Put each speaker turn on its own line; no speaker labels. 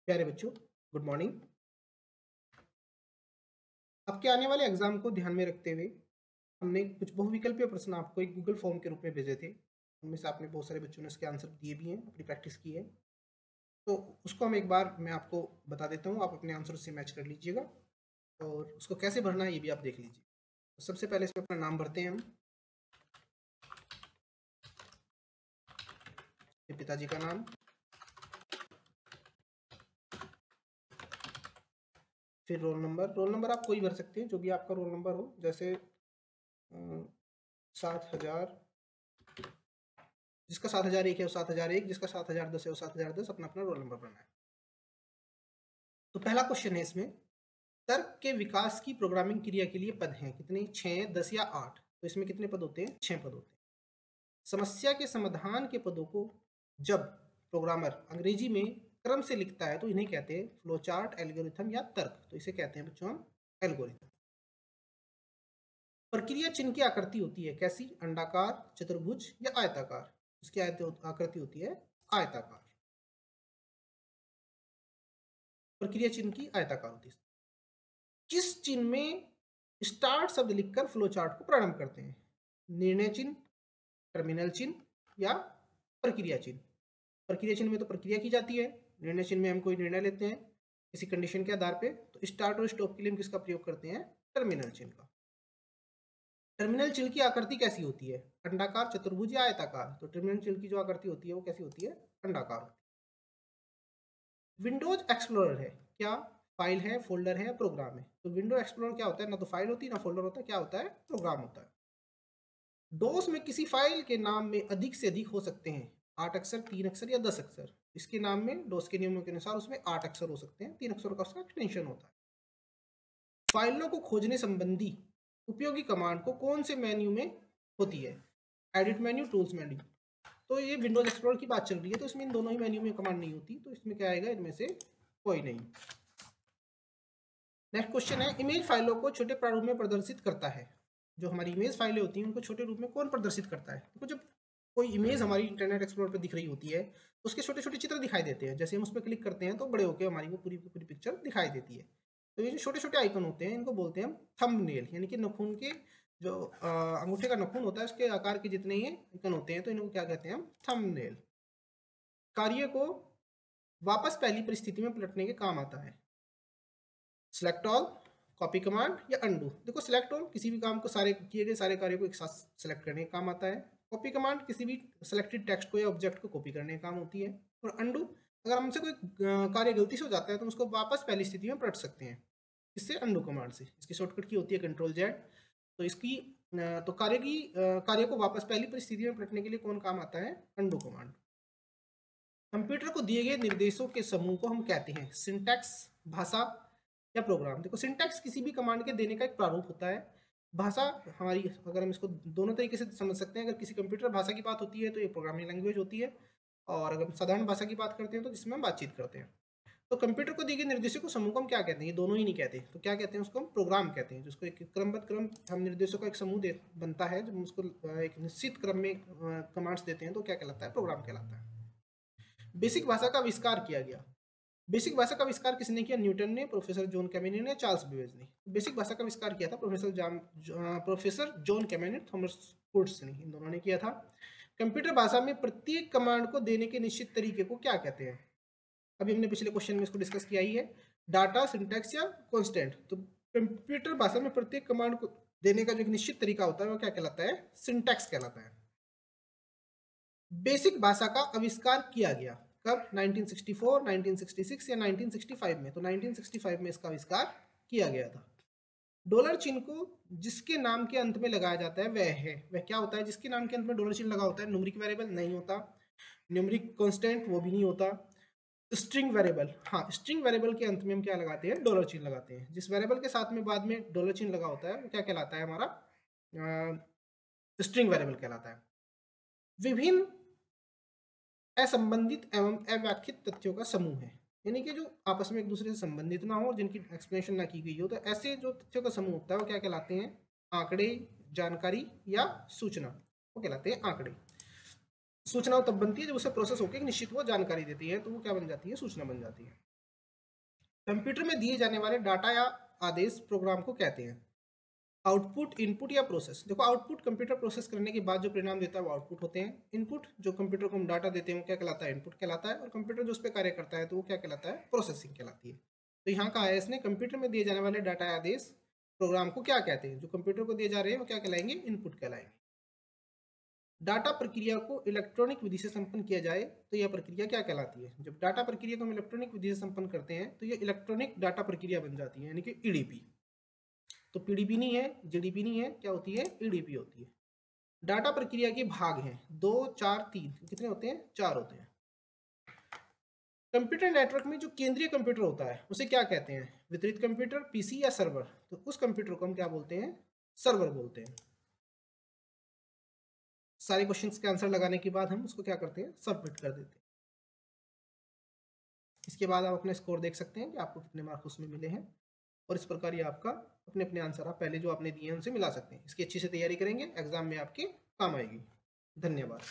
प्यारे बच्चों, good morning. आपके आने वाले एग्जाम को ध्यान में रखते हुए हमने कुछ बहुविकल्पीय प्रश्न आपको एक गूगल फॉर्म के रूप में भेजे थे। उनमें से आपने बहुत सारे बच्चों ने उसके आंसर दिए भी हैं, अपनी प्रैक्टिस की है। तो उसको हम एक बार मैं आपको बता देता हूँ, आप अपने आंसर से मैच कर लीजिएगा और उसको कैसे भरना है ये भी आप देख लीजिए। तो सबसे पहले इसमें अपना नाम भरते हैं हम, पिताजी का नाम, फिर रोल नंबर। रोल नंबर आप कोई भर सकते हैं, जो भी आपका रोल नंबर हो, जैसे 7000, जिसका 7001 है वो 7001, जिसका 7010 है वो 7010, अपना अपना रोल नंबर भरना है। तो पहला क्वेश्चन है इसमें, तर्क के विकास की प्रोग्रामिंग क्रिया के लिए पद हैं कितने? 6, 10 या 8। तो इसमें कितने पद होते हैं? 6 पद होते हैं। समस्या के समाधान के पदों को जब प्रोग्रामर अंग्रेजी में क्रम से लिखता है तो इन्हें कहते हैं फ्लो चार्ट, एल्गोरिथम या तर्क। तो इसे कहते हैं बच्चों हम एल्गोरिथम। प्रक्रिया चिन्ह की आकृति होती है कैसी? अंडाकार, चतुर्भुज या आयताकार? इसकी आकृति होती है आयताकार। प्रक्रिया चिन्ह की आयताकार होती है। किस चिन्ह में स्टार्ट शब्द लिखकर फ्लो चार्ट को प्रारंभ करते हैं? निर्णय चिन्ह, टर्मिनल चिन्ह या प्रक्रिया चिन्ह? प्रक्रिया चिन्ह में तो प्रक्रिया की जाती है, निर्णय चिन्ह में हम कोई निर्णय लेते हैं किसी कंडीशन के आधार पे। तो स्टार्ट और स्टॉप के लिए हम किसका प्रयोग करते हैं? टर्मिनल चिन्ह का। टर्मिनल चिन्ह की आकृति कैसी होती है? अंडाकार, चतुर्भुज या आयताकार? तो टर्मिनल चिन्ह की जो आकृति होती है वो कैसी होती है? अंडाकार होती है। विंडोज एक्सप्लोरर है क्या? फाइल है, फोल्डर है, प्रोग्राम है? तो विंडो एक्सप्लोरर क्या होता है? ना तो फाइल होती है ना फोल्डर होता है, क्या होता है? प्रोग्राम होता है। डोस में किसी फाइल के नाम में अधिक से अधिक हो सकते हैं 8 अक्षर, 3 अक्षर या 10 अक्षर? इसके नाम में डोस के नियमों के अनुसार उसमें 8 अक्षर हो सकते हैं, 3 अक्षरों का उसका एक्सटेंशन होता है। फाइलों को खोजने संबंधी उपयोगी कमांड को कौन से मेन्यू में होती है? Edit menu, tools menu? तो ये विंडोज एक्सप्लोरर की बात चल रही है, तो इसमें इन दोनों ही मेन्यू में कमांड नहीं होती, तो इसमें क्या आएगा? इनमें से कोई नहीं। नेक्स्ट क्वेश्चन है, इमेज फाइलों को छोटे प्रारूप में प्रदर्शित करता है। जो हमारी इमेज फाइलें होती हैं उनको छोटे रूप में कौन प्रदर्शित करता है? तो जब कोई इमेज हमारी इंटरनेट एक्सप्लोरर पर दिख रही होती है तो उसके छोटे छोटे चित्र दिखाई देते हैं। जैसे हम उस पर क्लिक करते हैं तो बड़े होकर हमारी वो पूरी पूरी पिक्चर दिखाई देती है। तो ये जो छोटे छोटे आइकन होते हैं इनको बोलते हैं हम थंबनेल, यानी कि नाखून के जो अंगूठे का नाखून होता है उसके आकार के जितने ये आइकन होते हैं, तो इनको क्या कहते हैं? हम थंबनेल। कार्य को वापस पहली परिस्थिति में पलटने के काम आता है। सिलेक्ट ऑल, कॉपी कमांड या अंडू? देखो, सिलेक्ट ऑल किसी भी काम को, सारे किए गए सारे कार्यों को एक साथ सेलेक्ट करने का काम आता है। कॉपी कमांड किसी भी सिलेक्टेड टेक्स्ट को या ऑब्जेक्ट को कॉपी करने का काम होती है। और अंडू, अगर हमसे कोई कार्य गलती से हो जाता है तो उसको वापस पहली स्थिति में पलट सकते हैं, इससे अंडू कमांड से। इसकी शॉर्टकट की होती है कंट्रोल जेड। तो इसकी तो कार्य को वापस पहली परिस्थिति में पलटने के लिए कौन काम आता है? Undo command. कंप्यूटर को दिए गए निर्देशों के समूह को हम कहते हैं सिंटैक्स, भाषा या प्रोग्राम? देखो, सिंटैक्स किसी भी कमांड के देने का एक प्रारूप होता है। भाषा हमारी, अगर हम इसको दोनों तरीके से समझ सकते हैं, अगर किसी कंप्यूटर भाषा की बात होती है तो ये प्रोग्रामिंग लैंग्वेज होती है, और अगर हम साधारण भाषा की बात करते हैं तो जिसमें हम बातचीत करते हैं। तो कंप्यूटर को दिए गए निर्देशों को समूह को हम क्या कहते हैं? ये दोनों ही नहीं कहते, तो क्या कहते हैं? उसको हम प्रोग्राम कहते हैं, जिसको एक क्रमबद्ध क्रम हम निर्देशों का एक समूह बनता है, जब उसको एक निश्चित क्रम में कमांड्स देते हैं तो क्या कहलाता है? प्रोग्राम कहलाता है। बेसिक भाषा का आविष्कार किया गया। बेसिक भाषा का आविष्कार किसने किया? न्यूटन ने, प्रोफेसर जॉन कैमिनेट ने, चार्ल्स बेबेज ने। बेसिक भाषा का आविष्कार किया था प्रोफेसर जॉन कैमिनेट, थॉमस कुर्ट्स ने, इन दोनों ने किया था। कंप्यूटर भाषा में प्रत्येक कमांड को देने के निश्चित तरीके को क्या कहते हैं? अभी हमने पिछले क्वेश्चन में इसको डिस्कस किया ही है, डाटा, सिंटैक्स या कॉन्स्टेंट। तो कंप्यूटर भाषा में प्रत्येक कमांड को देने का जो एक निश्चित तरीका होता है वो क्या कहलाता है? सिंटैक्स कहलाता है। बेसिक भाषा का आविष्कार किया गया कब? 1964, 1966 या 1965 में? तो 1965 में इसका आविष्कार किया गया था। डॉलर चिन्ह को जिसके नाम के अंत में लगाया जाता है वह क्या होता है? जिसके नाम के अंत में डॉलर चिन्ह लगा होता है, न्यूमेरिक वेरिएबल नहीं होता, न्यूमेरिक कांस्टेंट वो भी नहीं होता, स्ट्रिंग वेरिएबल। हाँ, स्ट्रिंग वेरिएबल के अंत में हम क्या लगाते हैं? डॉलर चिन्ह लगाते हैं। जिस वेरिएबल के साथ में बाद में डॉलर चिन्ह लगा होता है वो क्या कहलाता है? हमारा स्ट्रिंग वेरिएबल कहलाता है। विभिन्न असंबंधित एवं अव्याख्यित तथ्यों का समूह है, यानी कि जो आपस में एक दूसरे से संबंधित ना हो और जिनकी एक्सप्लेनेशन ना की गई हो, तो ऐसे जो तथ्यों का समूह होता है वो क्या कहलाते हैं? आंकड़े, जानकारी या सूचना, वो कहलाते हैं आंकड़े। सूचना तब बनती है जब उसे प्रोसेस होकर निश्चित वो जानकारी देती है, तो वो क्या बन जाती है? सूचना बन जाती है। कंप्यूटर में दिए जाने वाले डाटा या आदेश प्रोग्राम को कहते हैं। आउटपुट, इनपुट या प्रोसेस। देखो आउटपुट कंप्यूटर प्रोसेस करने के बाद जो परिणाम देता है वो आउटपुट होते हैं। इनपुट जो कंप्यूटर को हम डाटा देते हैं वो क्या कहलाता है, इनपुट कहलाता है। और कंप्यूटर जो उस पर कार्य करता है तो वो क्या कहलाता है, प्रोसेसिंग कहलाती है। तो यहाँ कहा है इसने कंप्यूटर में दिए जाने वाले डाटा या आदेश प्रोग्राम को क्या कहते हैं, जो कंप्यूटर को दिए जा रहे हैं वो क्या कहलाएंगे, इनपुट कहलाएंगे। डाटा प्रक्रिया को इलेक्ट्रॉनिक विधि से संपन्न किया जाए तो यह प्रक्रिया क्या कहलाती है। जब डाटा प्रक्रिया को हम इलेक्ट्रॉनिक विधि से संपन्न करते हैं तो यह इलेक्ट्रॉनिक डाटा प्रक्रिया बन जाती है, यानी कि ईडीपी। तो पीडीपी नहीं है, जीडीपी नहीं है, क्या होती है, ईडीपी होती है। डाटा प्रक्रिया के भाग हैं 2, 4, 3, कितने होते हैं, 4 होते हैं। कंप्यूटर नेटवर्क में जो केंद्रीय कंप्यूटर होता है उसे क्या कहते हैं, वितरित कंप्यूटर, पीसी या सर्वर। तो उस कंप्यूटर को हम क्या बोलते हैं, सर्वर बोलते हैं। सारे क्वेश्चंस के आंसर लगाने के बाद हम उसको क्या करते हैं, सबमिट कर देते हैं। इसके बाद आप अपना स्कोर देख सकते हैं कि आपको कितने मार्क्स उसमें मिले हैं, और इस प्रकार ये आपका अपने अपने आंसर आप पहले जो आपने दिए हैं उनसे मिला सकते हैं। इसकी अच्छी से तैयारी करेंगे, एग्जाम में आपके काम आएगी। धन्यवाद।